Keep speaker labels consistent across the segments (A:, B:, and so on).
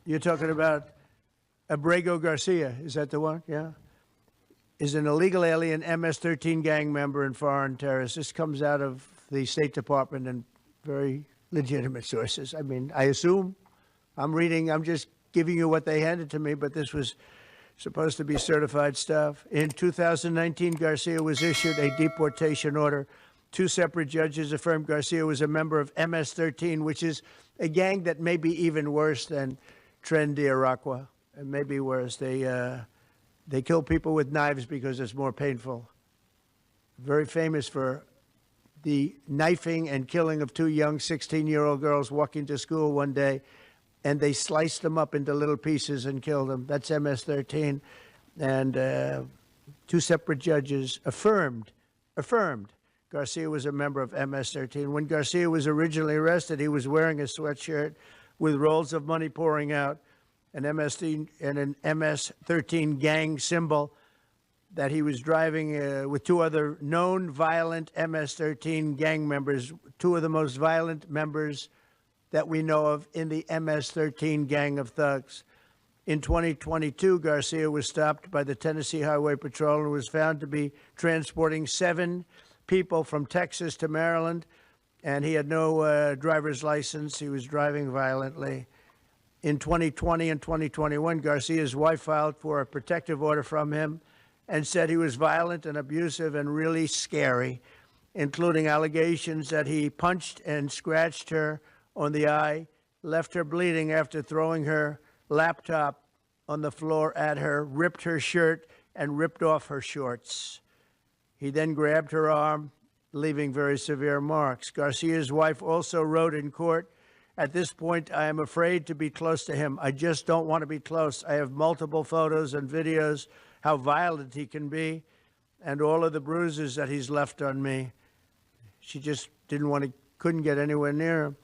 A: You're talking about Abrego Garcia. Is that the one? Yeah. Is an illegal alien MS-13 gang member and foreign terrorist. This comes out of the State Department and very legitimate sources. I mean, I assume I'm just giving you what they handed to me, but this was supposed to be certified stuff. In 2019, Garcia was issued a deportation order. 2 separate judges affirmed Garcia was a member of MS-13, which is a gang that may be even worse than Tren de Aragua. It may be worse. They kill people with knives because it's more painful. Very famous for the knifing and killing of 2 young 16-year-old girls walking to school one day, and they sliced them up into little pieces and killed them. That's MS-13. And 2 separate judges affirmed Garcia was a member of MS-13. When Garcia was originally arrested, he was wearing a sweatshirt with rolls of money pouring out, an MS-13 gang symbol that he was driving with 2 other known violent MS-13 gang members, 2 of the most violent members that we know of in the MS-13 gang of thugs. In 2022, Garcia was stopped by the Tennessee Highway Patrol and was found to be transporting 7 people from Texas to Maryland, and he had no driver's license. He was driving violently. In 2020 and 2021, Garcia's wife filed for a protective order from him and said he was violent and abusive and really scary, including allegations that he punched and scratched her on the eye, left her bleeding after throwing her laptop on the floor at her, ripped her shirt, and ripped off her shorts. He then grabbed her arm, leaving very severe marks. Garcia's wife also wrote in court, "At this point, I am afraid to be close to him. I just don't want to be close. I have multiple photos and videos, how violent he can be, and all of the bruises that he's left on me." She just couldn't get anywhere near him.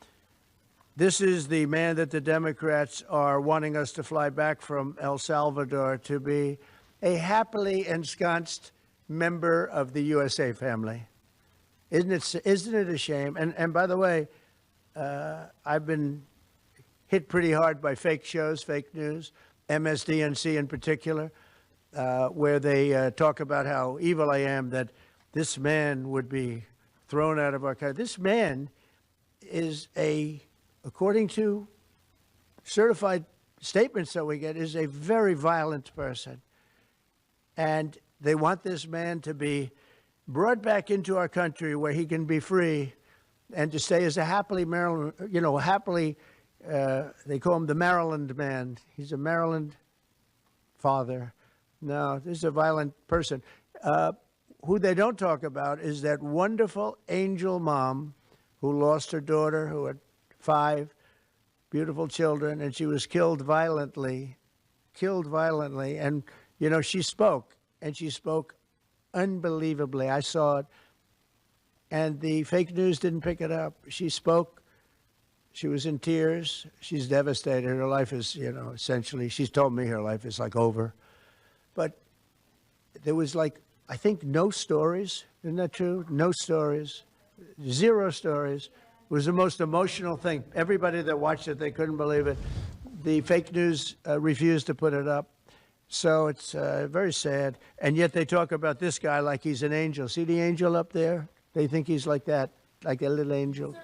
A: This is the man that the Democrats are wanting us to fly back from El Salvador to be a happily ensconced member of the USA family. Isn't it a shame? And by the way, I've been hit pretty hard by fake shows, fake news, MSDNC in particular, where they talk about how evil I am, that this man would be thrown out of our country. This man is according to certified statements that we get, is a very violent person. And they want this man to be brought back into our country where he can be free and to stay as a happily Maryland, they call him the Maryland man. He's a Maryland father. No, this is a violent person. Who they don't talk about is that wonderful angel mom who lost her daughter, who had 5 beautiful children, and she was killed violently. And, she spoke, and she spoke unbelievably. I saw it. And the fake news didn't pick it up. She spoke. She was in tears. She's devastated. Her life is, essentially, she's told me her life is like over. But there was I think no stories. Isn't that true? No stories. 0 stories. It was the most emotional thing. Everybody that watched it, they couldn't believe it. The fake news refused to put it up. So it's very sad. And yet they talk about this guy like he's an angel. See the angel up there? They think he's like that, like a little angel.